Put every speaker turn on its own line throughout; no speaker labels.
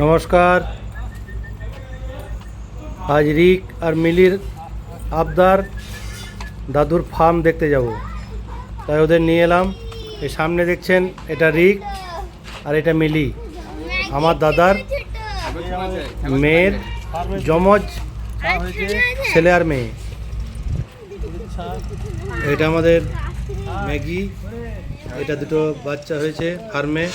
নমস্কার। আজ রিক আর মিলির আবদার দাদুর ফার্ম দেখতে যাব, তাই ওদের নিয়ে এলাম। এই সামনে দেখছেন, এটা রিক আর এটা মিলি, আমার দাদার মেয়ের যমজ ছেলে আর মেয়ে। এটা আমাদের ম্যাগি, এটা দুটো বাচ্চা হয়েছে ফার্মে।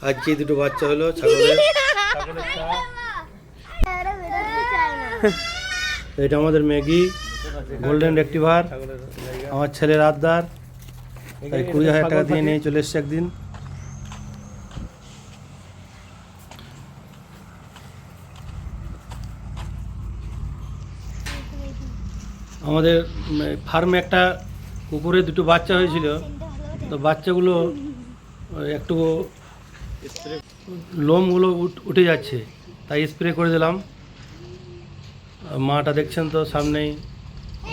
আজকে দুটো বাচ্চা হলো ছাগলের। এটা আমাদের ম্যাগি গোল্ডেন রেক্টিভার, আমার ছেলের আবদার, তাই 20,000 টাকা দিয়ে নিয়ে চলে এসছে একদিন। আমাদের ফার্মে একটা কুকুরে দুটো বাচ্চা হয়েছিল, তো বাচ্চাগুলো একটু লোমগুলো উঠে যাচ্ছে, তাই স্প্রে করে দিলাম। মাটা দেখছেন তো সামনেই,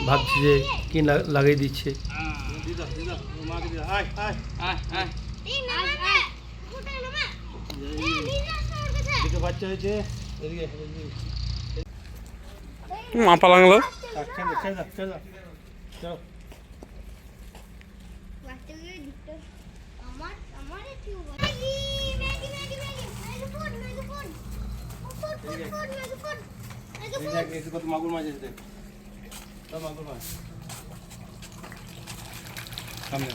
ভাবছি যে কি লাগিয়ে দিচ্ছে। দুটো বাচ্চা হয়েছে,
মাপা লাগলো।
মাগুর মাছ এসে মাগুর মাছ সামনে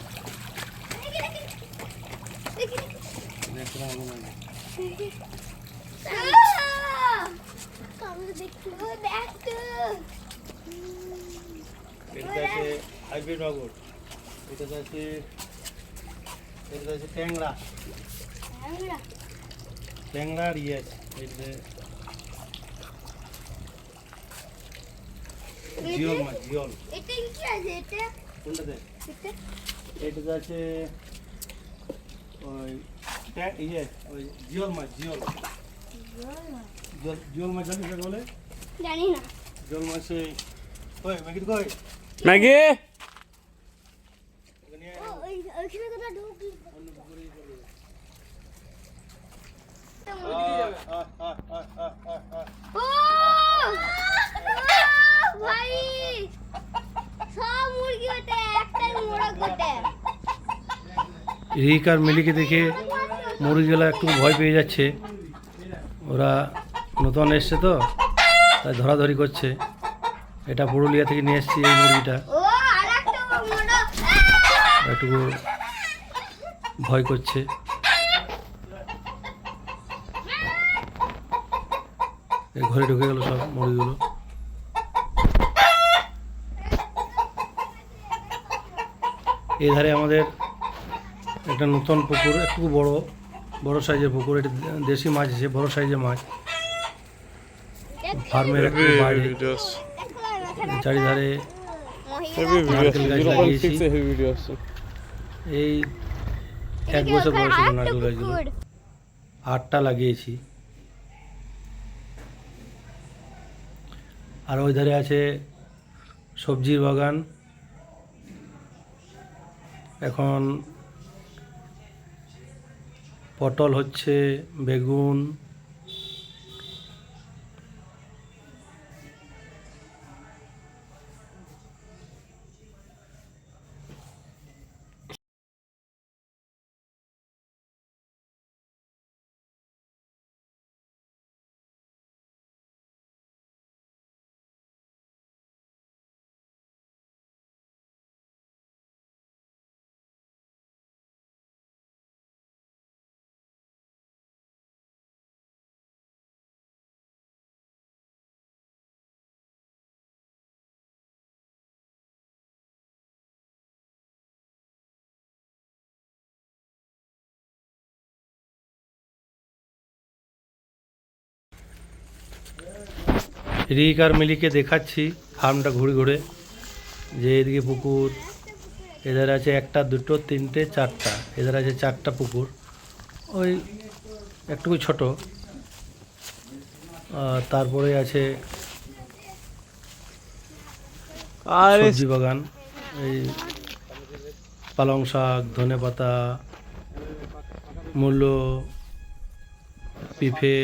হাইব্রিড মাগুর। এটা আছে ট্যাংরা, ট্যাংরা আর ইয়ে আছে জিওল মাছ, জিওল।
এটা কি আছে? এটা
কোনটাতে? এটা আছে ওই ইয়ে, ওই জিওল মাছ, জিওল জিওল মাছ জানিস বলে?
জানি না।
জিওল মাছে ওই ম্যাগি কই
ম্যাগি
ওইখানে কোথাও ঢুকলি ও ভাই, সব মুরগি ওঠে, একটাই মোরগ ওঠে।
রিক আর মিলিকে দেখে মুরগিগুলো একটু ভয় পেয়ে যাচ্ছে। ওরা নতুন এসছে তো, তাই ধরাধরি করছে। এটা পুরুলিয়া থেকে নিয়ে এসেছি এই মুরগিটা,
ও আরেকটা মোরগ
একটু ভয় করছে। এই ঘরে ঢুকে গেল সব মুরগিগুলো। এই ধারে আমাদের একটা নতুন পুকুর, একটু বড় সাইজের পুকুর। এটা দেশি মাছ আছে, বড় সাইজের মাছ। ফার্মের একটু বাইরে চারিধারে নারকেল গাছ লাগিয়েছি। এই 1 বছর বয়স হলো নারকেল গাছগুলো, 8টা লাগিয়েছি। আর ওই ধারে আছে সবজির বাগান। এখন পটল হচ্ছে, বেগুন, রিক আর মিলিকে দেখাচ্ছি ফার্মটা ঘুরে ঘুরে, যে এদিকে পুকুর, এদের আছে 1টা 2টো 3টে 4টা, এদের আছে 4টা পুকুর, ওই একটু ছোট। তারপরে আছে সবজি বাগান। এই পালং শাক, ধনেপাতা, মূলো, পিঁপে,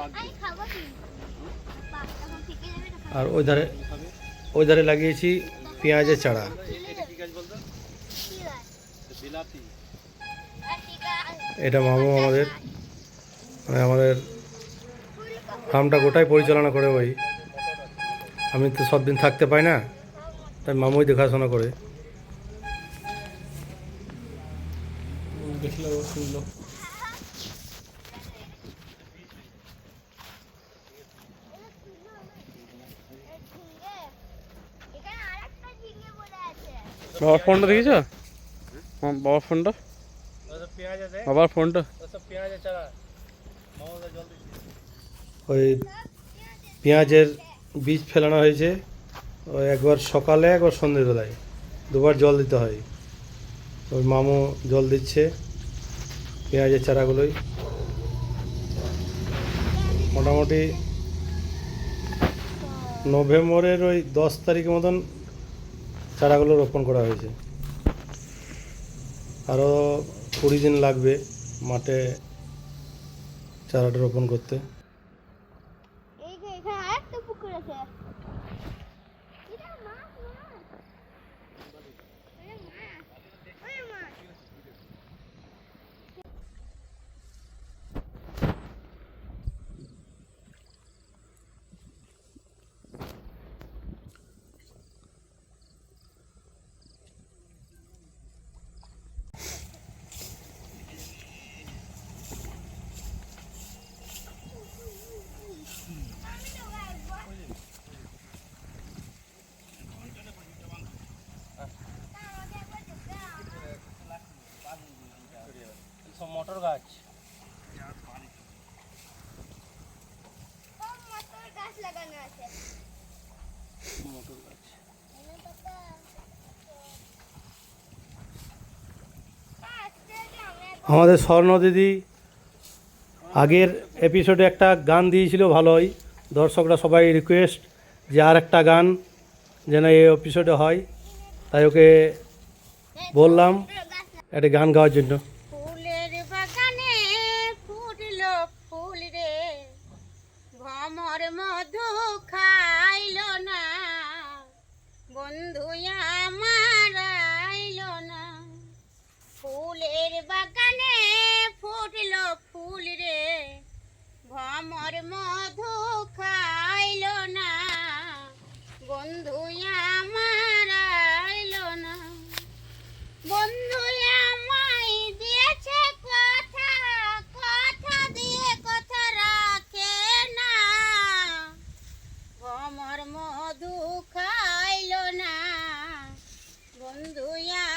আমি খাবো কি? বাহ, তখন থেকে যাবে না
আর ওই ধারে লাগিয়েছি পেঁয়াজের চারা।
কি গাছ? আর কি গাছ?
এটা মামু আমাদের ফার্মটা গোটাই পরিচালনা করে ওই। আমি তো সব দিন থাকতে পাই না, তাই মামুই দেখাশোনা করে।
এখানে আরেকটা ঝিঙে পড়ে আছে।
বাবার ফোনটা দেখেছো? বাবার ফোনটা, বাবার ফোনটা।
ওই পেঁয়াজের বীজ ফেলানো হয়েছে, ওই একবার সকালে একবার সন্ধ্যেবেলায় দুবার জল দিতে হয়। ওই মামু জল দিচ্ছে পেঁয়াজের চারাগুলোই। মোটামুটি নভেম্বরের ওই 10 তারিখ মতন চারাগুলো রোপণ করা হয়েছে। আরও 20 দিন লাগবে মাঠে চারাটা রোপণ করতে।
এই যে এখানে আরেকটা পুকুর আছে। এটা মাছ মাছ। ওরে মাছ। ওরে মাছ।
মটর গাছ,
সব মটর গাছ লাগানো আছে।
মটর গাছ।
এনে পাতা। আজকে আমি
আমাদের স্বর্ণ দিদি আগের এপিসোডে একটা গান দিয়েছিল ভালোই, দর্শকরা সবাই রিকোয়েস্ট যে আর একটা গান যেন এই এপিসোডে হয়, তাই ওকে বললাম একটা গান গাওয়ার জন্য।
ফুলের বাগানে ফুটলো ফুল রে, ভ্রমর মধু খাইলো না, বন্ধু আমার আইলো না। ফুলের বাগানে ফুটলো ফুল রে, ভ্রমর মধু খাইলো না, বন্ধু আমার আইলো না। বন্ধু আমায় দিয়েছে কথা, কথা দিয়ে কথা রাখে না, ভ্রমর মধু খাইলো না, বন্ধু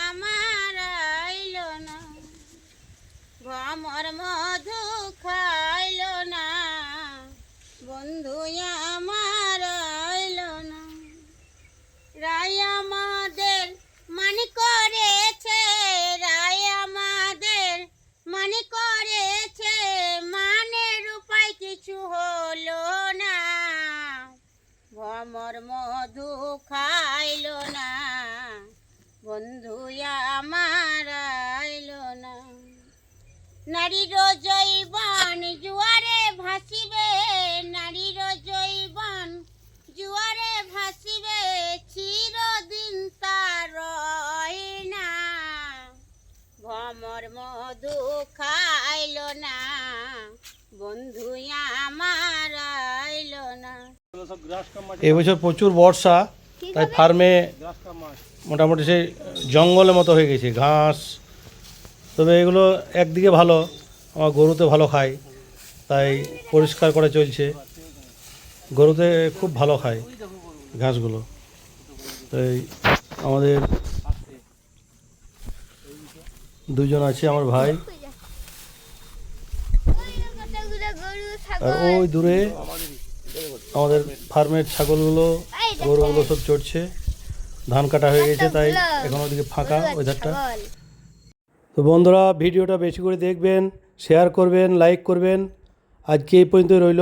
আমার আইলো না, ভ্রমর মধু খাইলো না, বন্ধু আমার আইলো না। রায় আমাদের মানে করেছে, রায় আমাদের মানে করেছে, মানের উপায় কিছু হলো না, ভ্রমর মধু খাইলো না, বন্ধু আমার আইলো না। নারীর জৈবন জুয়ারে ভাসিবে, নারীর জৈবন জুয়ারে ভাসিবে, চিরদিন তার রয় না, ভ্রমর মধু খাইলো না, বন্ধু আমার আইলো না।
এবছর প্রচুর বর্ষা, তাই ফার্মে মোটামুটি সেই জঙ্গলের মতো হয়ে গেছে ঘাস। তবে এগুলো একদিকে ভালো, আমার গরুতে ভালো খায়, তাই পরিষ্কার করে চলছে। গরুতে খুব ভালো খায় ঘাসগুলো। তাই আমাদের দুজন আছে, আমার ভাই,
ওই কতগুলো গরু
আর
ছাগল।
ওই দূরে আমাদের ফার্মের ছাগলগুলো, গরুগুলো সব চড়ছে। ধান কাটা হয়ে গেছে, তাই এখন ওদিকে ফাঁকা ওই ধারটা।
ছাগল।
তো বন্ধুরা, ভিডিওটা বেশি করে দেখবেন, শেয়ার করবেন, লাইক করবেন। আজকে এই পর্যন্ত রইল।